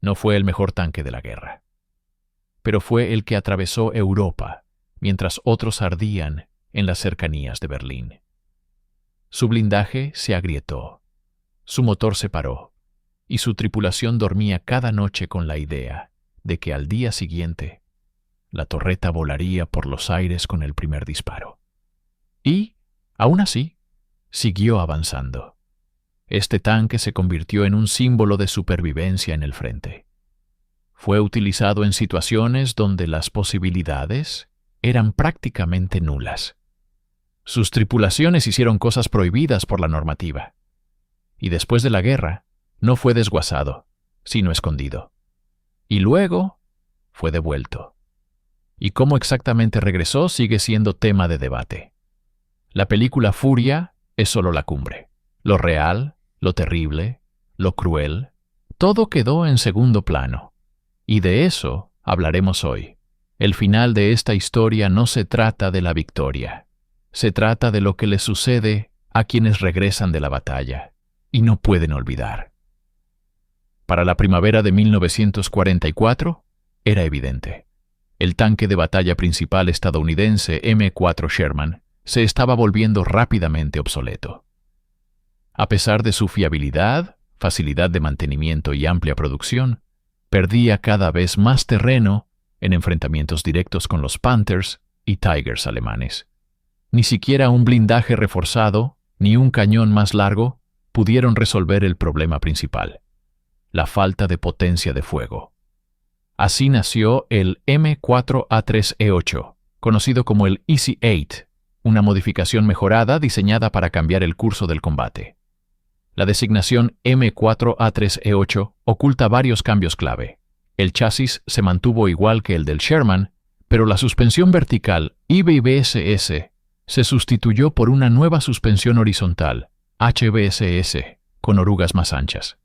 No fue el mejor tanque de la guerra, pero fue el que atravesó Europa mientras otros ardían en las cercanías de Berlín. Su blindaje se agrietó, su motor se paró, y su tripulación dormía cada noche con la idea de que al día siguiente la torreta volaría por los aires con el primer disparo. Y, aún así, siguió avanzando. Este tanque se convirtió en un símbolo de supervivencia en el frente. Fue utilizado en situaciones donde las posibilidades eran prácticamente nulas. Sus tripulaciones hicieron cosas prohibidas por la normativa. Y después de la guerra, no fue desguazado, sino escondido. Y luego fue devuelto. Y cómo exactamente regresó sigue siendo tema de debate. La película Furia es solo la cumbre. Lo real, lo terrible, lo cruel, todo quedó en segundo plano. Y de eso hablaremos hoy. El final de esta historia no se trata de la victoria. Se trata de lo que les sucede a quienes regresan de la batalla y no pueden olvidar. Para la primavera de 1944, era evidente. El tanque de batalla principal estadounidense M4 Sherman se estaba volviendo rápidamente obsoleto. A pesar de su fiabilidad, facilidad de mantenimiento y amplia producción, perdía cada vez más terreno en enfrentamientos directos con los Panthers y Tigers alemanes. Ni siquiera un blindaje reforzado ni un cañón más largo pudieron resolver el problema principal: la falta de potencia de fuego. Así nació el M4A3E8, conocido como el Easy 8, una modificación mejorada diseñada para cambiar el curso del combate. La designación M4A3E8 oculta varios cambios clave. El chasis se mantuvo igual que el del Sherman, pero la suspensión vertical IBSS se sustituyó por una nueva suspensión horizontal, HBSS, con orugas más anchas.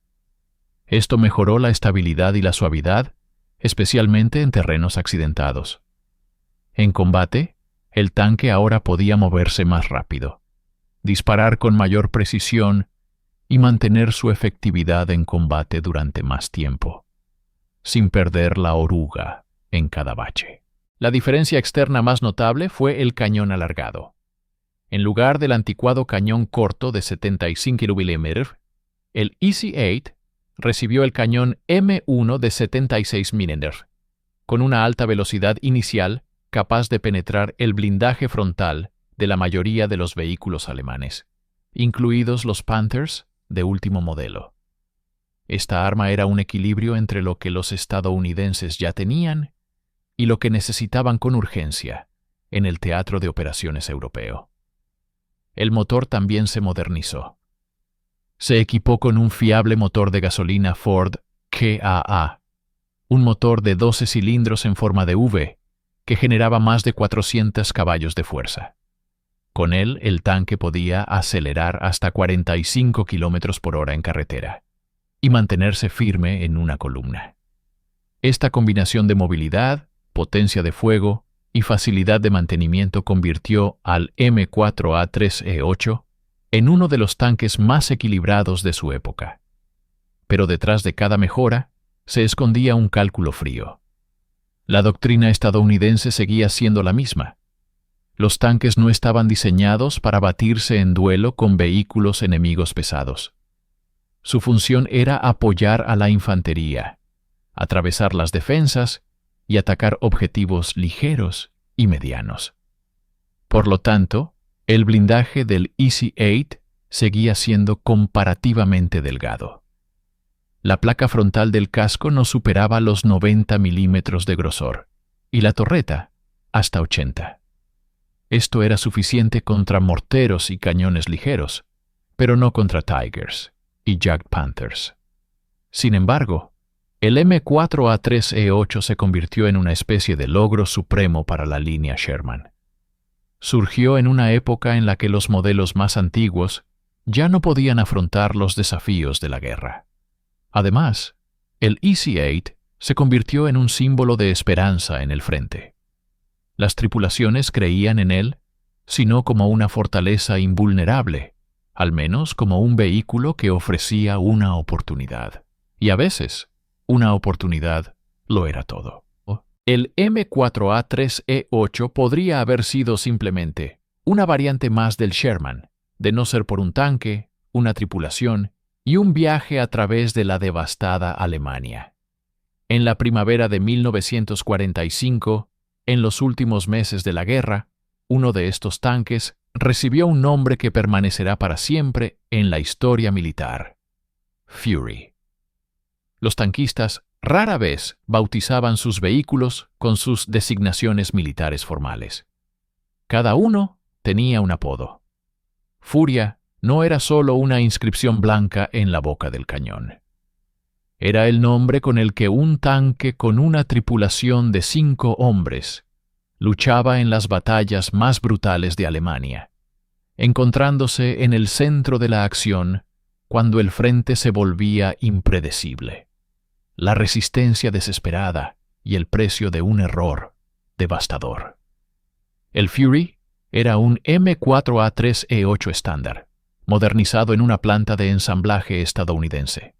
Esto mejoró la estabilidad y la suavidad, especialmente en terrenos accidentados. En combate, el tanque ahora podía moverse más rápido, disparar con mayor precisión y mantener su efectividad en combate durante más tiempo, sin perder la oruga en cada bache. La diferencia externa más notable fue el cañón alargado. En lugar del anticuado cañón corto de 75 mm, el Easy 8 recibió el cañón M1 de 76 mm, con una alta velocidad inicial capaz de penetrar el blindaje frontal de la mayoría de los vehículos alemanes, incluidos los Panthers de último modelo. Esta arma era un equilibrio entre lo que los estadounidenses ya tenían y lo que necesitaban con urgencia en el teatro de operaciones europeo. El motor también se modernizó. Se equipó con un fiable motor de gasolina Ford KAA, un motor de 12 cilindros en forma de V que generaba más de 400 caballos de fuerza. Con él, el tanque podía acelerar hasta 45 km por hora en carretera y mantenerse firme en una columna. Esta combinación de movilidad, potencia de fuego y facilidad de mantenimiento convirtió al M4A3E8 en uno de los tanques más equilibrados de su época. Pero detrás de cada mejora se escondía un cálculo frío. La doctrina estadounidense seguía siendo la misma. Los tanques no estaban diseñados para batirse en duelo con vehículos enemigos pesados. Su función era apoyar a la infantería, atravesar las defensas y atacar objetivos ligeros y medianos. Por lo tanto, el blindaje del Easy 8 seguía siendo comparativamente delgado. La placa frontal del casco no superaba los 90 milímetros de grosor y la torreta hasta 80. Esto era suficiente contra morteros y cañones ligeros, pero no contra Tigers y Jagd Panthers. Sin embargo, el M4A3E8 se convirtió en una especie de logro supremo para la línea Sherman. Surgió en una época en la que los modelos más antiguos ya no podían afrontar los desafíos de la guerra. Además, el Easy 8 se convirtió en un símbolo de esperanza en el frente. Las tripulaciones creían en él, si no como una fortaleza invulnerable, al menos como un vehículo que ofrecía una oportunidad, y a veces Una oportunidad lo era todo. El M4A3E8 podría haber sido simplemente una variante más del Sherman, de no ser por un tanque, una tripulación y un viaje a través de la devastada Alemania. En la primavera de 1945, en los últimos meses de la guerra, uno de estos tanques recibió un nombre que permanecerá para siempre en la historia militar: Fury. Los tanquistas rara vez bautizaban sus vehículos con sus designaciones militares formales. Cada uno tenía un apodo. Furia no era solo una inscripción blanca en la boca del cañón. Era el nombre con el que un tanque con una tripulación de 5 hombres luchaba en las batallas más brutales de Alemania, encontrándose en el centro de la acción cuando el frente se volvía impredecible. La resistencia desesperada y el precio de un error devastador. El Fury era un M4A3E8 estándar, modernizado en una planta de ensamblaje estadounidense.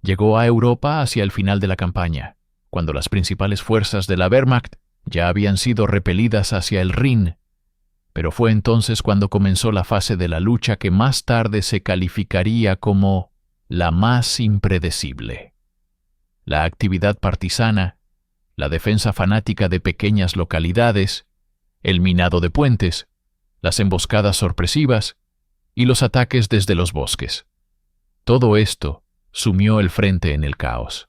Llegó a Europa hacia el final de la campaña, cuando las principales fuerzas de la Wehrmacht ya habían sido repelidas hacia el Rin, pero fue entonces cuando comenzó la fase de la lucha que más tarde se calificaría como la más impredecible. La actividad partisana, la defensa fanática de pequeñas localidades, el minado de puentes, las emboscadas sorpresivas y los ataques desde los bosques. Todo esto sumió el frente en el caos.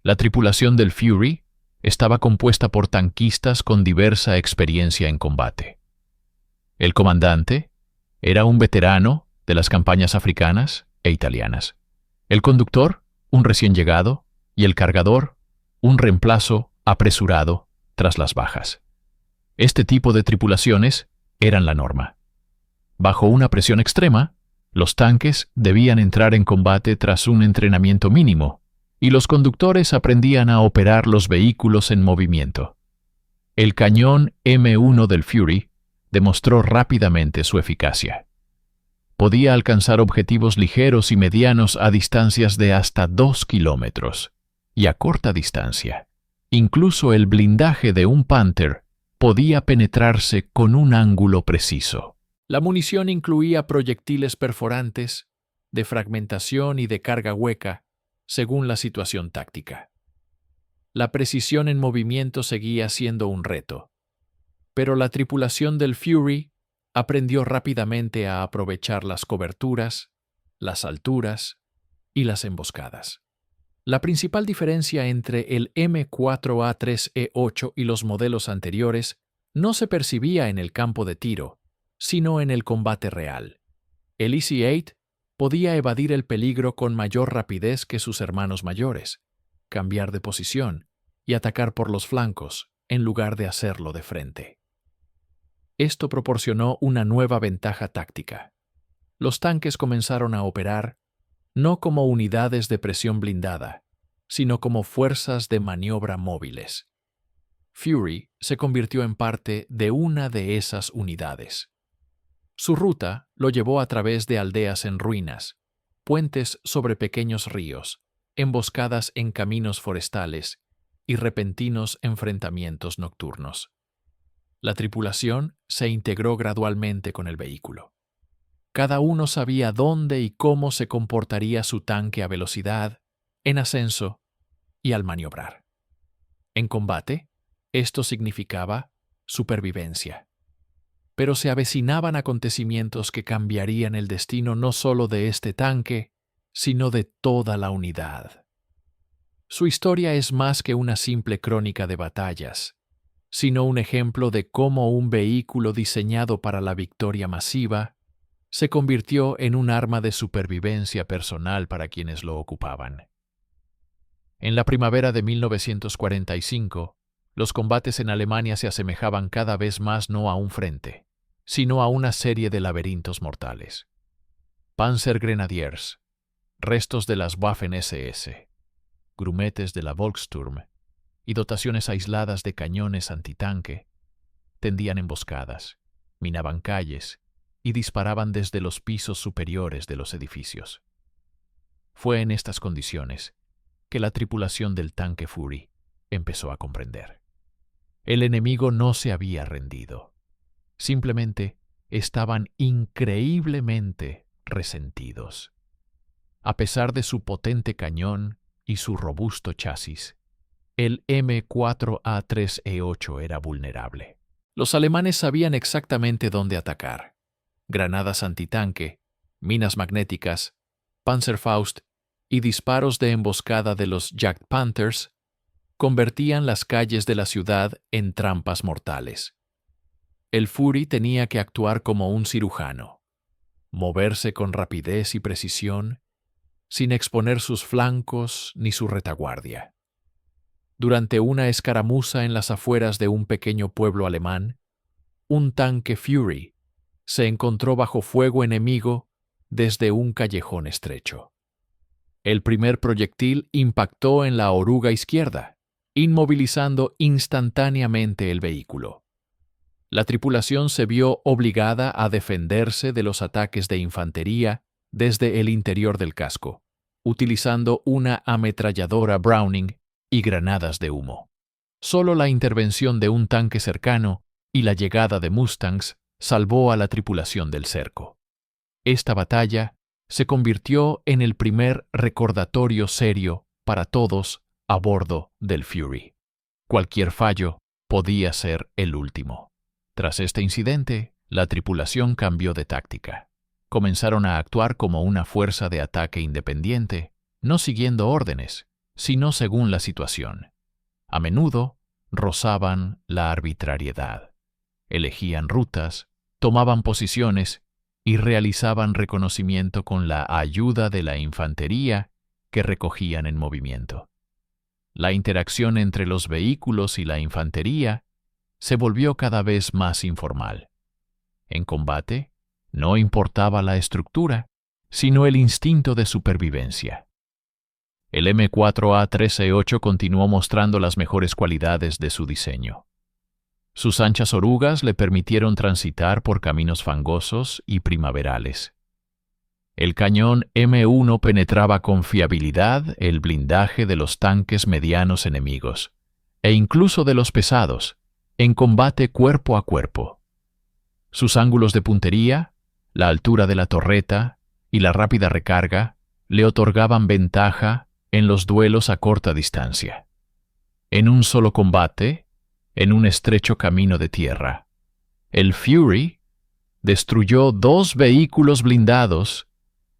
La tripulación del Fury estaba compuesta por tanquistas con diversa experiencia en combate. El comandante era un veterano de las campañas africanas e italianas. El conductor, un recién llegado, y el cargador, un reemplazo apresurado tras las bajas. Este tipo de tripulaciones eran la norma. Bajo una presión extrema, los tanques debían entrar en combate tras un entrenamiento mínimo, y los conductores aprendían a operar los vehículos en movimiento. El cañón M1 del Fury demostró rápidamente su eficacia. Podía alcanzar objetivos ligeros y medianos a distancias de hasta 2 kilómetros, y a corta distancia, incluso el blindaje de un Panther podía penetrarse con un ángulo preciso. La munición incluía proyectiles perforantes, de fragmentación y de carga hueca, según la situación táctica. La precisión en movimiento seguía siendo un reto, pero la tripulación del Fury aprendió rápidamente a aprovechar las coberturas, las alturas y las emboscadas. La principal diferencia entre el M4A3E8 y los modelos anteriores no se percibía en el campo de tiro, sino en el combate real. El EC-8 podía evadir el peligro con mayor rapidez que sus hermanos mayores, cambiar de posición y atacar por los flancos en lugar de hacerlo de frente. Esto proporcionó una nueva ventaja táctica. Los tanques comenzaron a operar no como unidades de presión blindada, sino como fuerzas de maniobra móviles. Fury se convirtió en parte de una de esas unidades. Su ruta lo llevó a través de aldeas en ruinas, puentes sobre pequeños ríos, emboscadas en caminos forestales y repentinos enfrentamientos nocturnos. La tripulación se integró gradualmente con el vehículo. Cada uno sabía dónde y cómo se comportaría su tanque a velocidad, en ascenso y al maniobrar. En combate, esto significaba supervivencia. Pero se avecinaban acontecimientos que cambiarían el destino no solo de este tanque, sino de toda la unidad. Su historia es más que una simple crónica de batallas, sino un ejemplo de cómo un vehículo diseñado para la victoria masiva se convirtió en un arma de supervivencia personal para quienes lo ocupaban. En la primavera de 1945, los combates en Alemania se asemejaban cada vez más no a un frente, sino a una serie de laberintos mortales. Panzergrenadiers, restos de las Waffen-SS, grumetes de la Volkssturm y dotaciones aisladas de cañones antitanque tendían emboscadas, minaban calles y disparaban desde los pisos superiores de los edificios. Fue en estas condiciones que la tripulación del tanque Fury empezó a comprender. El enemigo no se había rendido. Simplemente estaban increíblemente resentidos. A pesar de su potente cañón y su robusto chasis, el M4A3E8 era vulnerable. Los alemanes sabían exactamente dónde atacar. Granadas antitanque, minas magnéticas, Panzerfaust y disparos de emboscada de los Jagd Panthers convertían las calles de la ciudad en trampas mortales. El Fury tenía que actuar como un cirujano, moverse con rapidez y precisión, sin exponer sus flancos ni su retaguardia. Durante una escaramuza en las afueras de un pequeño pueblo alemán, un tanque Fury se encontró bajo fuego enemigo desde un callejón estrecho. El primer proyectil impactó en la oruga izquierda, inmovilizando instantáneamente el vehículo. La tripulación se vio obligada a defenderse de los ataques de infantería desde el interior del casco, utilizando una ametralladora Browning y granadas de humo. Solo la intervención de un tanque cercano y la llegada de Mustangs salvó a la tripulación del cerco. Esta batalla se convirtió en el primer recordatorio serio para todos a bordo del Fury. Cualquier fallo podía ser el último. Tras este incidente, la tripulación cambió de táctica. Comenzaron a actuar como una fuerza de ataque independiente, no siguiendo órdenes, sino según la situación. A menudo rozaban la arbitrariedad. Elegían rutas, tomaban posiciones y realizaban reconocimiento con la ayuda de la infantería que recogían en movimiento. La interacción entre los vehículos y la infantería se volvió cada vez más informal. En combate, no importaba la estructura, sino el instinto de supervivencia. El M4A3E8 continuó mostrando las mejores cualidades de su diseño. Sus anchas orugas le permitieron transitar por caminos fangosos y primaverales. El cañón M1 penetraba con fiabilidad el blindaje de los tanques medianos enemigos, e incluso de los pesados, en combate cuerpo a cuerpo. Sus ángulos de puntería, la altura de la torreta y la rápida recarga le otorgaban ventaja en los duelos a corta distancia. En un solo combate, en un estrecho camino de tierra, el Fury destruyó 2 vehículos blindados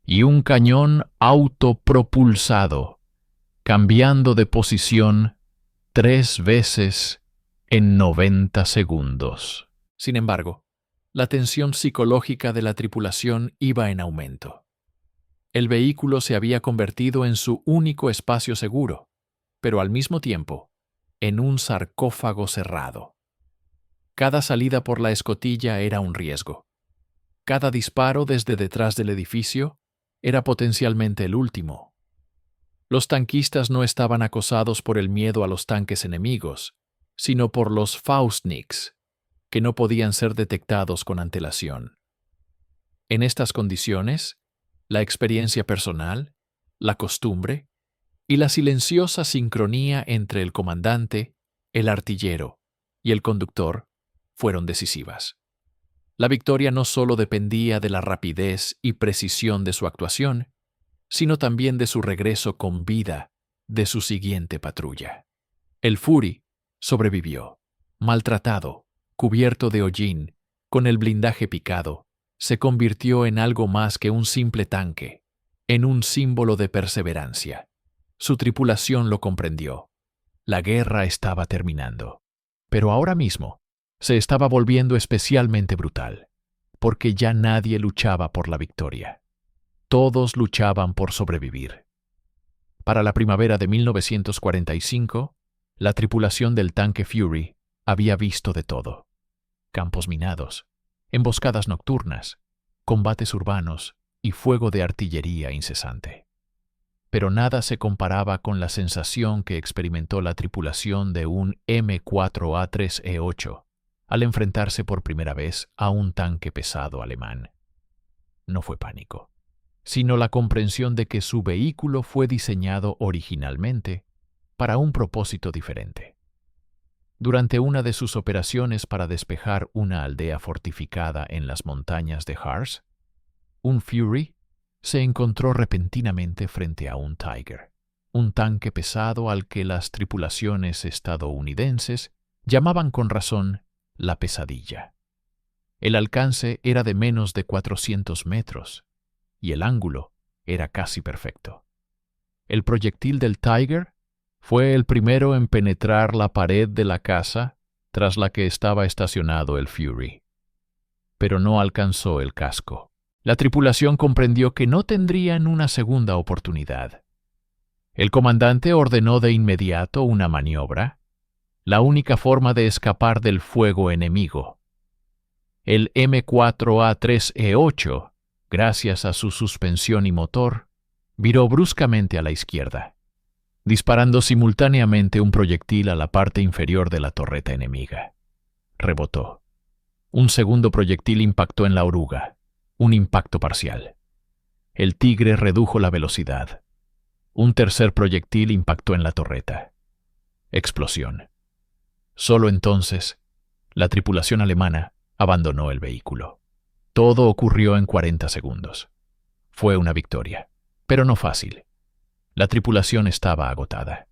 y un cañón autopropulsado, cambiando de posición 3 veces en 90 segundos. Sin embargo, la tensión psicológica de la tripulación iba en aumento. El vehículo se había convertido en su único espacio seguro, pero al mismo tiempo, en un sarcófago cerrado. Cada salida por la escotilla era un riesgo. Cada disparo desde detrás del edificio era potencialmente el último. Los tanquistas no estaban acosados por el miedo a los tanques enemigos, sino por los Faustniks, que no podían ser detectados con antelación. En estas condiciones, la experiencia personal, la costumbre y la silenciosa sincronía entre el comandante, el artillero y el conductor fueron decisivas. La victoria no solo dependía de la rapidez y precisión de su actuación, sino también de su regreso con vida de su siguiente patrulla. El Fury sobrevivió, maltratado, cubierto de hollín, con el blindaje picado, se convirtió en algo más que un simple tanque, en un símbolo de perseverancia. Su tripulación lo comprendió. La guerra estaba terminando. Pero ahora mismo se estaba volviendo especialmente brutal, porque ya nadie luchaba por la victoria. Todos luchaban por sobrevivir. Para la primavera de 1945, la tripulación del tanque Fury había visto de todo: campos minados, emboscadas nocturnas, combates urbanos y fuego de artillería incesante. Pero nada se comparaba con la sensación que experimentó la tripulación de un M4A3E8 al enfrentarse por primera vez a un tanque pesado alemán. No fue pánico, sino la comprensión de que su vehículo fue diseñado originalmente para un propósito diferente. Durante una de sus operaciones para despejar una aldea fortificada en las montañas de Harz, un Fury se encontró repentinamente frente a un Tiger, un tanque pesado al que las tripulaciones estadounidenses llamaban con razón la pesadilla. El alcance era de menos de 400 metros y el ángulo era casi perfecto. El proyectil del Tiger fue el primero en penetrar la pared de la casa tras la que estaba estacionado el Fury, pero no alcanzó el casco. La tripulación comprendió que no tendrían una segunda oportunidad. El comandante ordenó de inmediato una maniobra, la única forma de escapar del fuego enemigo. El M4A3E8, gracias a su suspensión y motor, viró bruscamente a la izquierda, disparando simultáneamente un proyectil a la parte inferior de la torreta enemiga. Rebotó. Un segundo proyectil impactó en la oruga, un impacto parcial. El Tigre redujo la velocidad. Un tercer proyectil impactó en la torreta. Explosión. Solo entonces, la tripulación alemana abandonó el vehículo. Todo ocurrió en 40 segundos. Fue una victoria, pero no fácil. La tripulación estaba agotada.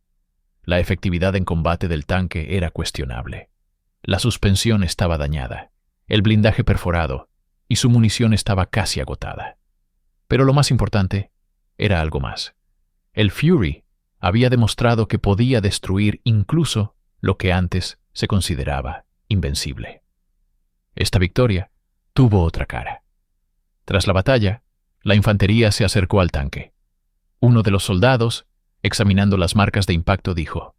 La efectividad en combate del tanque era cuestionable. La suspensión estaba dañada, el blindaje perforado y su munición estaba casi agotada. Pero lo más importante era algo más. El Fury había demostrado que podía destruir incluso lo que antes se consideraba invencible. Esta victoria tuvo otra cara. Tras la batalla, la infantería se acercó al tanque. Uno de los soldados, examinando las marcas de impacto, dijo: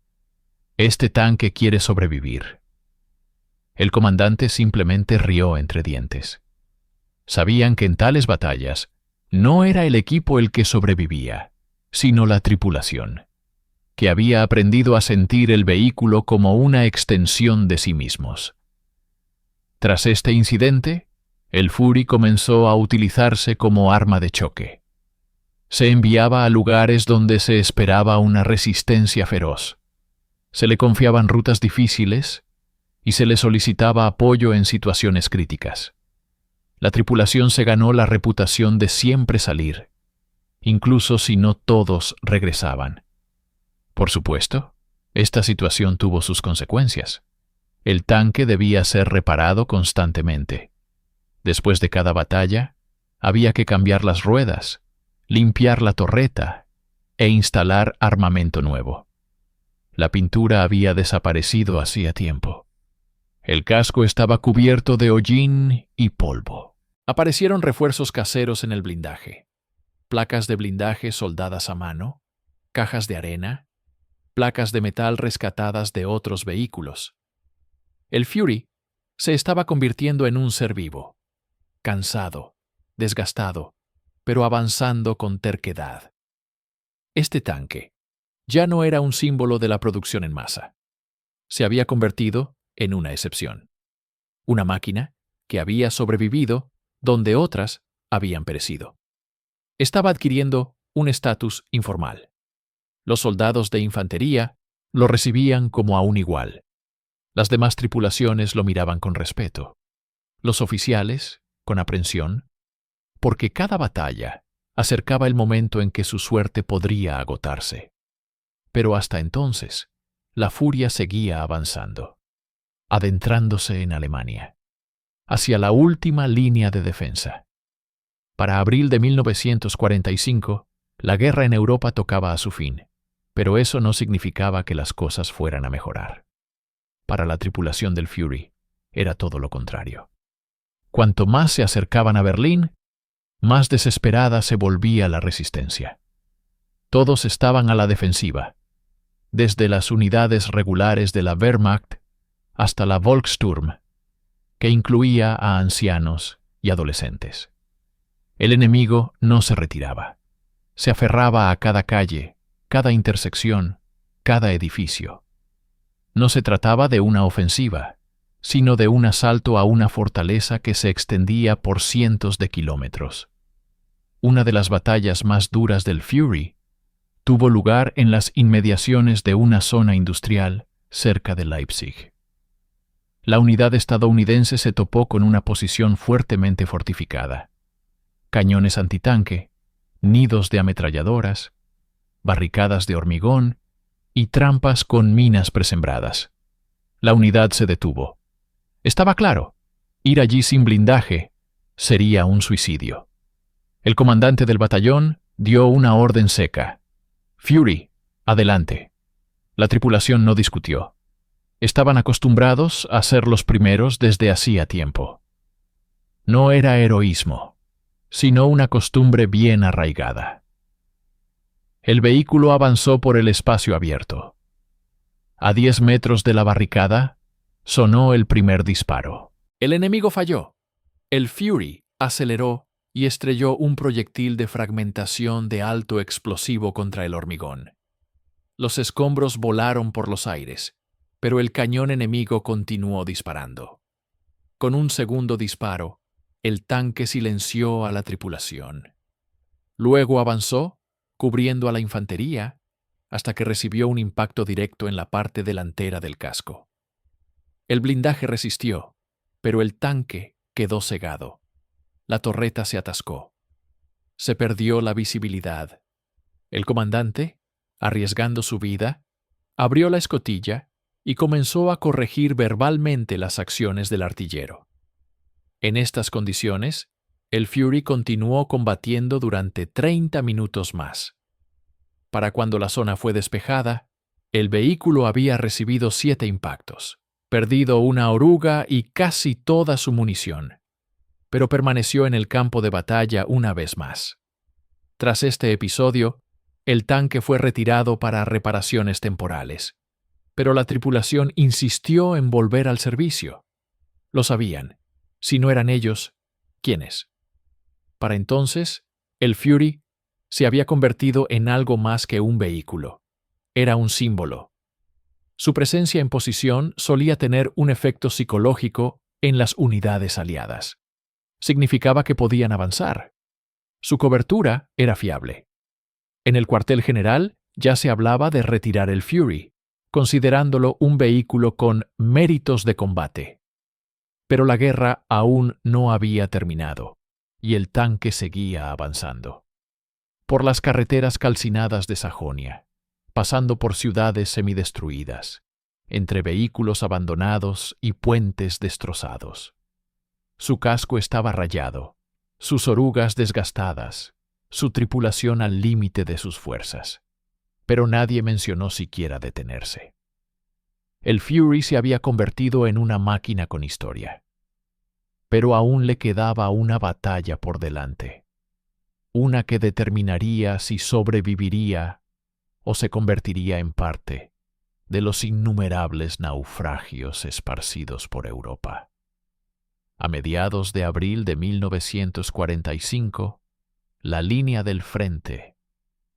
«Este tanque quiere sobrevivir». El comandante simplemente rió entre dientes. Sabían que en tales batallas no era el equipo el que sobrevivía, sino la tripulación, que había aprendido a sentir el vehículo como una extensión de sí mismos. Tras este incidente, el Fury comenzó a utilizarse como arma de choque. Se enviaba a lugares donde se esperaba una resistencia feroz. Se le confiaban rutas difíciles y se le solicitaba apoyo en situaciones críticas. La tripulación se ganó la reputación de siempre salir, incluso si no todos regresaban. Por supuesto, esta situación tuvo sus consecuencias. El tanque debía ser reparado constantemente. Después de cada batalla, había que cambiar las ruedas, limpiar la torreta e instalar armamento nuevo. La pintura había desaparecido hacía tiempo. El casco estaba cubierto de hollín y polvo. Aparecieron refuerzos caseros en el blindaje, placas de blindaje soldadas a mano, cajas de arena, placas de metal rescatadas de otros vehículos. El Fury se estaba convirtiendo en un ser vivo, cansado, desgastado, pero avanzando con terquedad. Este tanque ya no era un símbolo de la producción en masa. Se había convertido en una excepción. Una máquina que había sobrevivido donde otras habían perecido. Estaba adquiriendo un estatus informal. Los soldados de infantería lo recibían como a un igual. Las demás tripulaciones lo miraban con respeto. Los oficiales, con aprensión, porque cada batalla acercaba el momento en que su suerte podría agotarse. Pero hasta entonces, la furia seguía avanzando, adentrándose en Alemania, hacia la última línea de defensa. Para abril de 1945, la guerra en Europa tocaba a su fin, pero eso no significaba que las cosas fueran a mejorar. Para la tripulación del Fury, era todo lo contrario. Cuanto más se acercaban a Berlín, más desesperada se volvía la resistencia. Todos estaban a la defensiva, desde las unidades regulares de la Wehrmacht hasta la Volkssturm, que incluía a ancianos y adolescentes. El enemigo no se retiraba. Se aferraba a cada calle, cada intersección, cada edificio. No se trataba de una ofensiva, sino de un asalto a una fortaleza que se extendía por cientos de kilómetros. una de las batallas más duras del Fury, tuvo lugar en las inmediaciones de una zona industrial cerca de Leipzig. La unidad estadounidense se topó con una posición fuertemente fortificada. Cañones antitanque, nidos de ametralladoras, barricadas de hormigón y trampas con minas presembradas. La unidad se detuvo. Estaba claro, ir allí sin blindaje sería un suicidio. El comandante del batallón dio una orden seca. Fury, adelante. La tripulación no discutió. Estaban acostumbrados a ser los primeros desde hacía tiempo. No era heroísmo, sino una costumbre bien arraigada. El vehículo avanzó por el espacio abierto. A 10 metros de la barricada, sonó el primer disparo. El enemigo falló. El Fury aceleró y estrelló un proyectil de fragmentación de alto explosivo contra el hormigón. Los escombros volaron por los aires, pero el cañón enemigo continuó disparando. Con un segundo disparo, el tanque silenció a la tripulación. Luego avanzó, cubriendo a la infantería, hasta que recibió un impacto directo en la parte delantera del casco. El blindaje resistió, pero el tanque quedó cegado. La torreta se atascó. Se perdió la visibilidad. El comandante, arriesgando su vida, abrió la escotilla y comenzó a corregir verbalmente las acciones del artillero. En estas condiciones, el Fury continuó combatiendo durante 30 minutos más. Para cuando la zona fue despejada, el vehículo había recibido 7 impactos, perdido una oruga y casi toda su munición, pero permaneció en el campo de batalla una vez más. Tras este episodio, el tanque fue retirado para reparaciones temporales, pero la tripulación insistió en volver al servicio. Lo sabían. Si no eran ellos, ¿quiénes? Para entonces, el Fury se había convertido en algo más que un vehículo. Era un símbolo. Su presencia en posición solía tener un efecto psicológico en las unidades aliadas. Significaba que podían avanzar. Su cobertura era fiable. En el cuartel general ya se hablaba de retirar el Fury, considerándolo un vehículo con méritos de combate. Pero la guerra aún no había terminado, y el tanque seguía avanzando. Por las carreteras calcinadas de Sajonia, pasando por ciudades semidestruidas, entre vehículos abandonados y puentes destrozados. Su casco estaba rayado, sus orugas desgastadas, su tripulación al límite de sus fuerzas. Pero nadie mencionó siquiera detenerse. El Fury se había convertido en una máquina con historia. Pero aún le quedaba una batalla por delante. Una que determinaría si sobreviviría o se convertiría en parte de los innumerables naufragios esparcidos por Europa. A mediados de abril de 1945, la línea del frente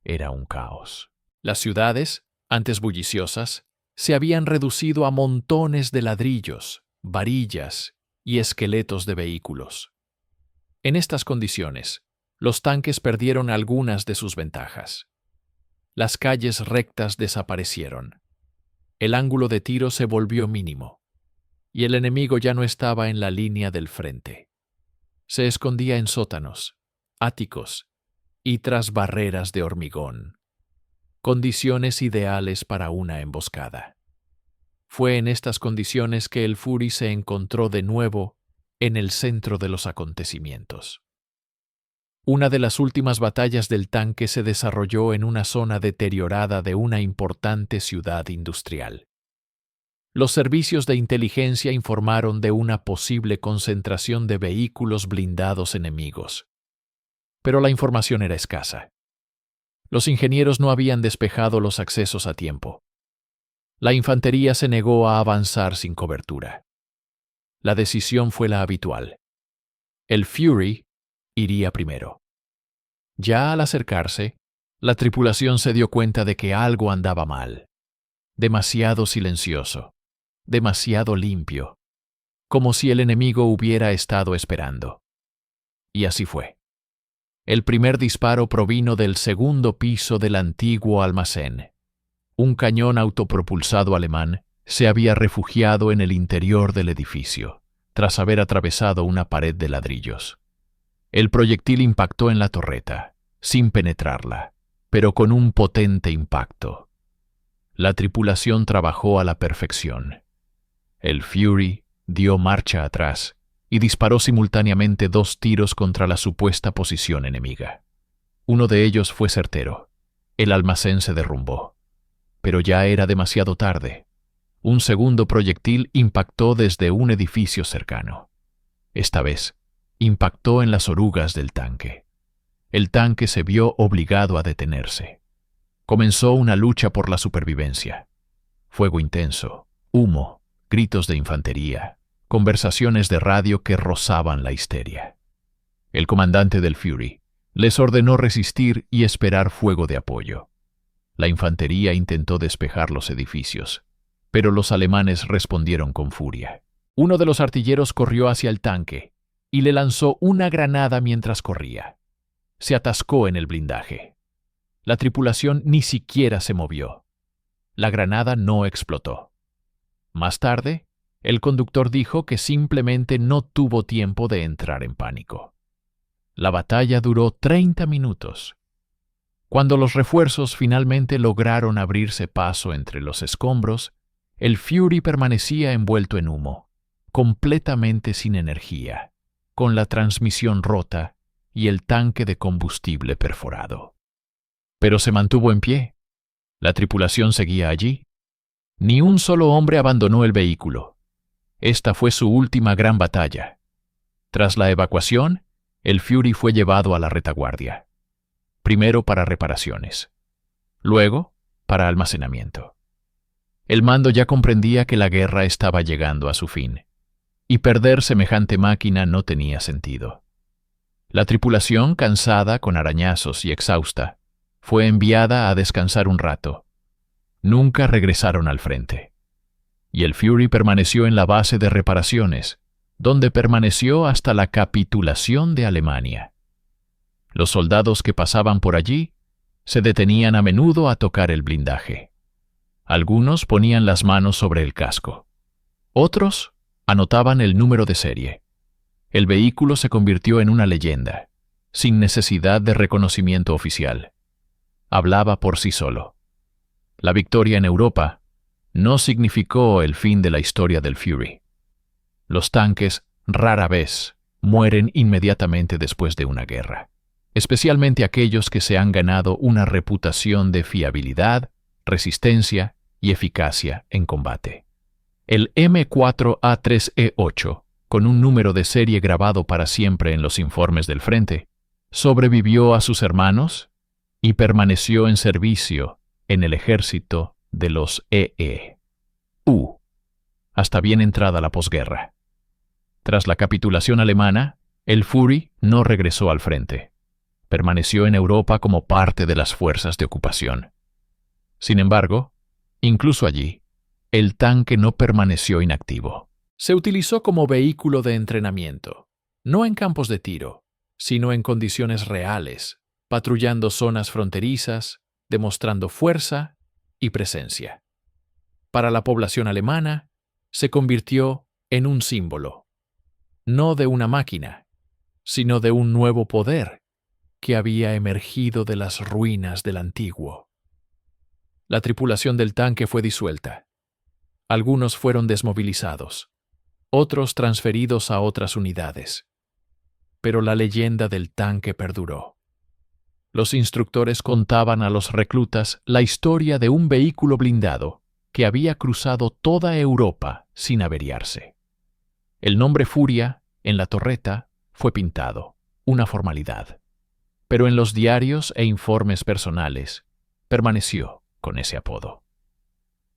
era un caos. Las ciudades, antes bulliciosas, se habían reducido a montones de ladrillos, varillas y esqueletos de vehículos. En estas condiciones, los tanques perdieron algunas de sus ventajas. Las calles rectas desaparecieron. El ángulo de tiro se volvió mínimo, y el enemigo ya no estaba en la línea del frente. Se escondía en sótanos, áticos y tras barreras de hormigón. Condiciones ideales para una emboscada. Fue en estas condiciones que el Fury se encontró de nuevo en el centro de los acontecimientos. Una de las últimas batallas del tanque se desarrolló en una zona deteriorada de una importante ciudad industrial. Los servicios de inteligencia informaron de una posible concentración de vehículos blindados enemigos. Pero la información era escasa. Los ingenieros no habían despejado los accesos a tiempo. La infantería se negó a avanzar sin cobertura. La decisión fue la habitual. El Fury iría primero. Ya al acercarse, la tripulación se dio cuenta de que algo andaba mal. Demasiado silencioso, demasiado limpio, como si el enemigo hubiera estado esperando. Y así fue. El primer disparo provino del segundo piso del antiguo almacén. Un cañón autopropulsado alemán se había refugiado en el interior del edificio, tras haber atravesado una pared de ladrillos. El proyectil impactó en la torreta, sin penetrarla, pero con un potente impacto. La tripulación trabajó a la perfección. El Fury dio marcha atrás y disparó simultáneamente 2 tiros contra la supuesta posición enemiga. Uno de ellos fue certero. El almacén se derrumbó. Pero ya era demasiado tarde. Un segundo proyectil impactó desde un edificio cercano. Esta vez, impactó en las orugas del tanque. El tanque se vio obligado a detenerse. Comenzó una lucha por la supervivencia. Fuego intenso, humo, gritos de infantería, conversaciones de radio que rozaban la histeria. El comandante del Fury les ordenó resistir y esperar fuego de apoyo. La infantería intentó despejar los edificios, pero los alemanes respondieron con furia. Uno de los artilleros corrió hacia el tanque y le lanzó una granada mientras corría. Se atascó en el blindaje. La tripulación ni siquiera se movió. La granada no explotó. Más tarde, el conductor dijo que simplemente no tuvo tiempo de entrar en pánico. La batalla duró 30 minutos. Cuando los refuerzos finalmente lograron abrirse paso entre los escombros, el Fury permanecía envuelto en humo, completamente sin energía, con la transmisión rota y el tanque de combustible perforado. Pero se mantuvo en pie. La tripulación seguía allí. Ni un solo hombre abandonó el vehículo. Esta fue su última gran batalla. Tras la evacuación, el Fury fue llevado a la retaguardia. Primero para reparaciones. Luego, para almacenamiento. El mando ya comprendía que la guerra estaba llegando a su fin, y perder semejante máquina no tenía sentido. La tripulación, cansada, con arañazos y exhausta, fue enviada a descansar un rato. Nunca regresaron al frente. Y el Fury permaneció en la base de reparaciones, donde permaneció hasta la capitulación de Alemania. Los soldados que pasaban por allí se detenían a menudo a tocar el blindaje. Algunos ponían las manos sobre el casco. Otros anotaban el número de serie. El vehículo se convirtió en una leyenda, sin necesidad de reconocimiento oficial. Hablaba por sí solo. La victoria en Europa no significó el fin de la historia del Fury. Los tanques rara vez mueren inmediatamente después de una guerra, especialmente aquellos que se han ganado una reputación de fiabilidad, resistencia y eficacia en combate. El M4A3E8, con un número de serie grabado para siempre en los informes del frente, sobrevivió a sus hermanos y permaneció en servicio en el ejército de los EEU hasta bien entrada la posguerra. Tras la capitulación alemana, el Fury no regresó al frente. Permaneció en Europa como parte de las fuerzas de ocupación. Sin embargo, incluso allí, el tanque no permaneció inactivo. Se utilizó como vehículo de entrenamiento, no en campos de tiro, sino en condiciones reales, patrullando zonas fronterizas, demostrando fuerza y presencia. Para la población alemana, se convirtió en un símbolo, no de una máquina, sino de un nuevo poder que había emergido de las ruinas del antiguo. La tripulación del tanque fue disuelta. Algunos fueron desmovilizados, otros transferidos a otras unidades. Pero la leyenda del tanque perduró. Los instructores contaban a los reclutas la historia de un vehículo blindado que había cruzado toda Europa sin averiarse. El nombre Furia en la torreta fue pintado, una formalidad. Pero en los diarios e informes personales permaneció con ese apodo.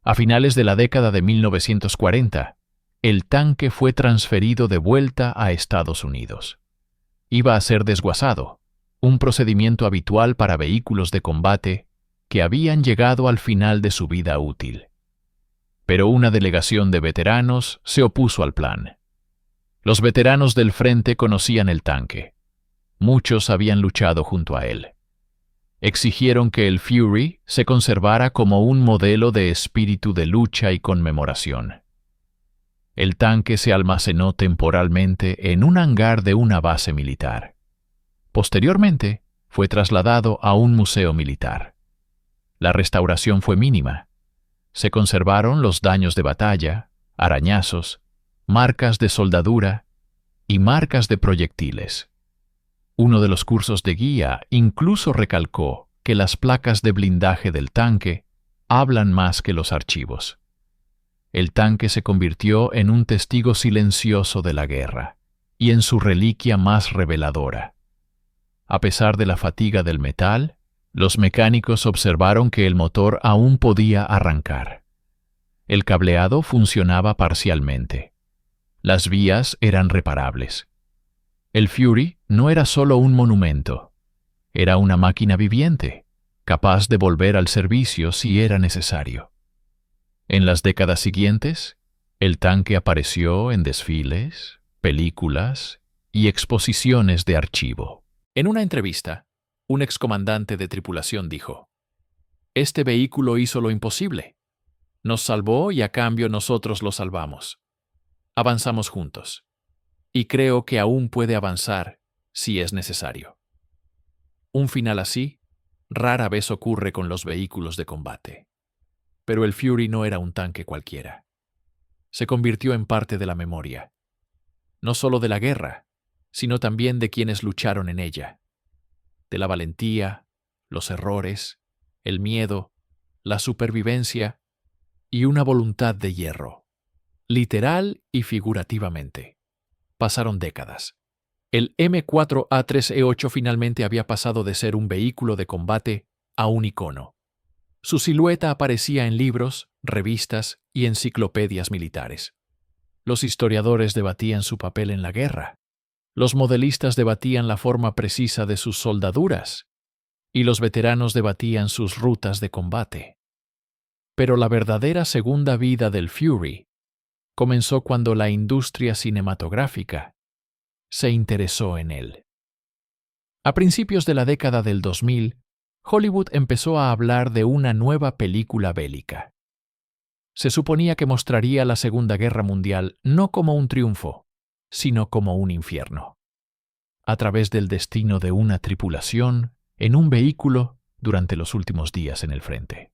A finales de la década de 1940, el tanque fue transferido de vuelta a Estados Unidos. Iba a ser desguazado, un procedimiento habitual para vehículos de combate que habían llegado al final de su vida útil. Pero una delegación de veteranos se opuso al plan. Los veteranos del frente conocían el tanque. Muchos habían luchado junto a él. Exigieron que el Fury se conservara como un modelo de espíritu de lucha y conmemoración. El tanque se almacenó temporalmente en un hangar de una base militar. Posteriormente, fue trasladado a un museo militar. La restauración fue mínima. Se conservaron los daños de batalla, arañazos, marcas de soldadura y marcas de proyectiles. Uno de los cursos de guía incluso recalcó que las placas de blindaje del tanque hablan más que los archivos. El tanque se convirtió en un testigo silencioso de la guerra y en su reliquia más reveladora. A pesar de la fatiga del metal, los mecánicos observaron que el motor aún podía arrancar. El cableado funcionaba parcialmente. Las vías eran reparables. El Fury no era solo un monumento, era una máquina viviente, capaz de volver al servicio si era necesario. En las décadas siguientes, el tanque apareció en desfiles, películas y exposiciones de archivo. En una entrevista, un excomandante de tripulación dijo: "Este vehículo hizo lo imposible. Nos salvó y a cambio nosotros lo salvamos. Avanzamos juntos. Y creo que aún puede avanzar si es necesario". Un final así rara vez ocurre con los vehículos de combate. Pero el Fury no era un tanque cualquiera. Se convirtió en parte de la memoria, no solo de la guerra, sino también de quienes lucharon en ella, de la valentía, los errores, el miedo, la supervivencia y una voluntad de hierro, literal y figurativamente. Pasaron décadas. El M4A3E8 finalmente había pasado de ser un vehículo de combate a un icono. Su silueta aparecía en libros, revistas y enciclopedias militares. Los historiadores debatían su papel en la guerra. Los modelistas debatían la forma precisa de sus soldaduras. Y los veteranos debatían sus rutas de combate. Pero la verdadera segunda vida del Fury comenzó cuando la industria cinematográfica se interesó en él. A principios de la década del 2000, Hollywood empezó a hablar de una nueva película bélica. Se suponía que mostraría la Segunda Guerra Mundial no como un triunfo, sino como un infierno, a través del destino de una tripulación en un vehículo durante los últimos días en el frente.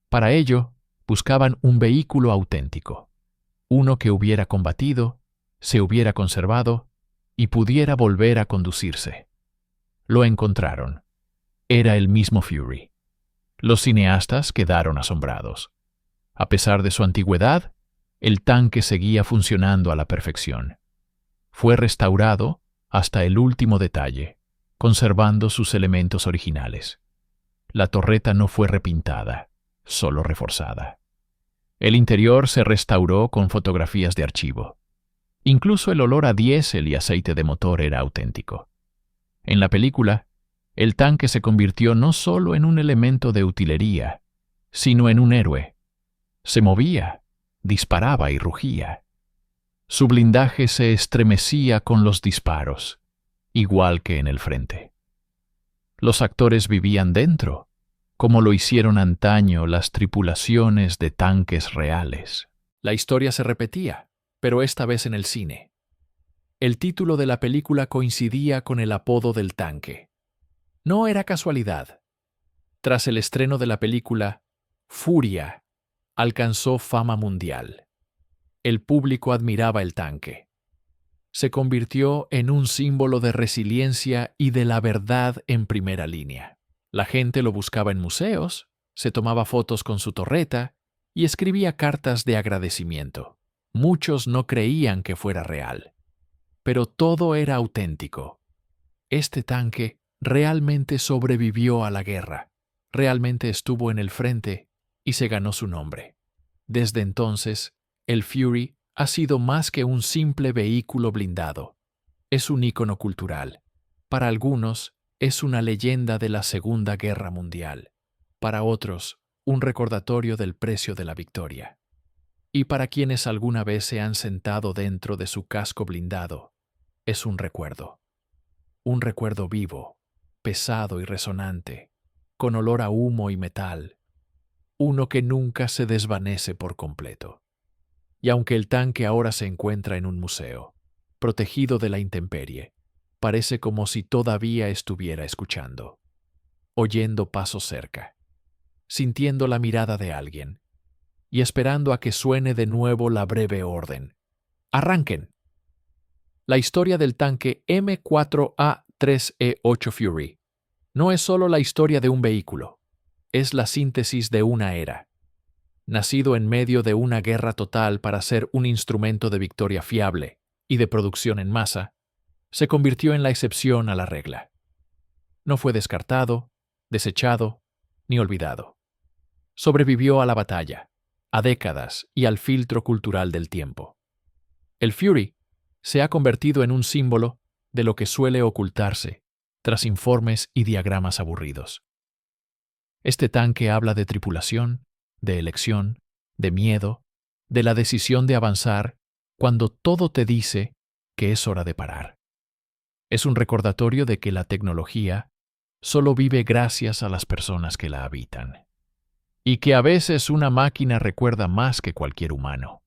Para ello, buscaban un vehículo auténtico, uno que hubiera combatido, se hubiera conservado y pudiera volver a conducirse. Lo encontraron. Era el mismo Fury. Los cineastas quedaron asombrados. A pesar de su antigüedad, el tanque seguía funcionando a la perfección. Fue restaurado hasta el último detalle, conservando sus elementos originales. La torreta no fue repintada, solo reforzada. El interior se restauró con fotografías de archivo. Incluso el olor a diésel y aceite de motor era auténtico. En la película, el tanque se convirtió no solo en un elemento de utilería, sino en un héroe. Se movía, disparaba y rugía. Su blindaje se estremecía con los disparos, igual que en el frente. Los actores vivían dentro, como lo hicieron antaño las tripulaciones de tanques reales. La historia se repetía, pero esta vez en el cine. El título de la película coincidía con el apodo del tanque. No era casualidad. Tras el estreno de la película, Furia alcanzó fama mundial. El público admiraba el tanque. Se convirtió en un símbolo de resiliencia y de la verdad en primera línea. La gente lo buscaba en museos, se tomaba fotos con su torreta y escribía cartas de agradecimiento. Muchos no creían que fuera real. Pero todo era auténtico. Este tanque realmente sobrevivió a la guerra, realmente estuvo en el frente y se ganó su nombre. Desde entonces, el Fury ha sido más que un simple vehículo blindado. Es un ícono cultural. Para algunos, es una leyenda de la Segunda Guerra Mundial. Para otros, un recordatorio del precio de la victoria. Y para quienes alguna vez se han sentado dentro de su casco blindado, es un recuerdo. Un recuerdo vivo, pesado y resonante, con olor a humo y metal, uno que nunca se desvanece por completo. Y aunque el tanque ahora se encuentra en un museo, protegido de la intemperie, parece como si todavía estuviera escuchando, oyendo pasos cerca, sintiendo la mirada de alguien y esperando a que suene de nuevo la breve orden. ¡Arranquen! La historia del tanque M4A3E8 Fury no es solo la historia de un vehículo, es la síntesis de una era. Nacido en medio de una guerra total para ser un instrumento de victoria fiable y de producción en masa, se convirtió en la excepción a la regla. No fue descartado, desechado, ni olvidado. Sobrevivió a la batalla, a décadas y al filtro cultural del tiempo. El Fury se ha convertido en un símbolo de lo que suele ocultarse tras informes y diagramas aburridos. Este tanque habla de tripulación, de elección, de miedo, de la decisión de avanzar cuando todo te dice que es hora de parar. Es un recordatorio de que la tecnología solo vive gracias a las personas que la habitan, y que a veces una máquina recuerda más que cualquier humano.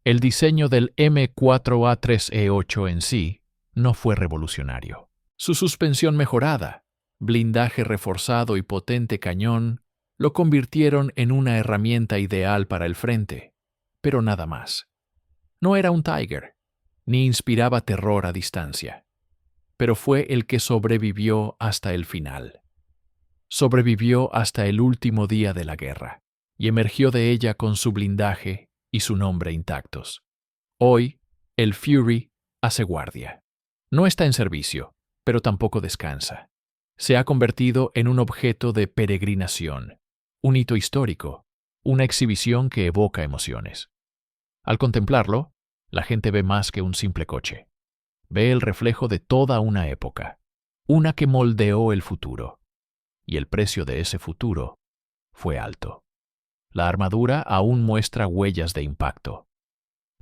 El diseño del M4A3E8 en sí no fue revolucionario. Su suspensión mejorada, blindaje reforzado y potente cañón lo convirtieron en una herramienta ideal para el frente, pero nada más. No era un Tiger, ni inspiraba terror a distancia, pero fue el que sobrevivió hasta el final. Sobrevivió hasta el último día de la guerra, y emergió de ella con su blindaje y su nombre intactos. Hoy, el Fury hace guardia. No está en servicio, pero tampoco descansa. Se ha convertido en un objeto de peregrinación, un hito histórico, una exhibición que evoca emociones. Al contemplarlo, la gente ve más que un simple coche. Ve el reflejo de toda una época, una que moldeó el futuro. Y el precio de ese futuro fue alto. La armadura aún muestra huellas de impacto.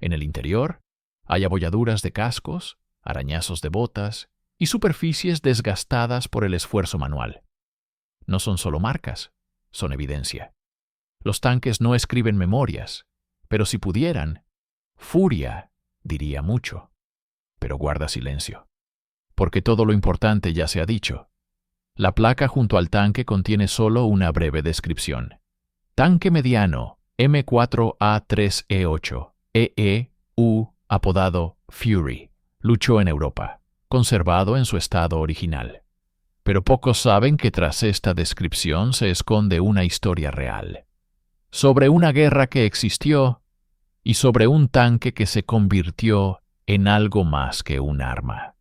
En el interior hay abolladuras de cascos, arañazos de botas y superficies desgastadas por el esfuerzo manual. No son solo marcas, son evidencia. Los tanques no escriben memorias, pero si pudieran, Furia diría mucho, pero guarda silencio, porque todo lo importante ya se ha dicho. La placa junto al tanque contiene solo una breve descripción. Tanque mediano M4A3E8, EEU, apodado Fury, luchó en Europa, conservado en su estado original. Pero pocos saben que tras esta descripción se esconde una historia real, sobre una guerra que existió y sobre un tanque que se convirtió en algo más que un arma.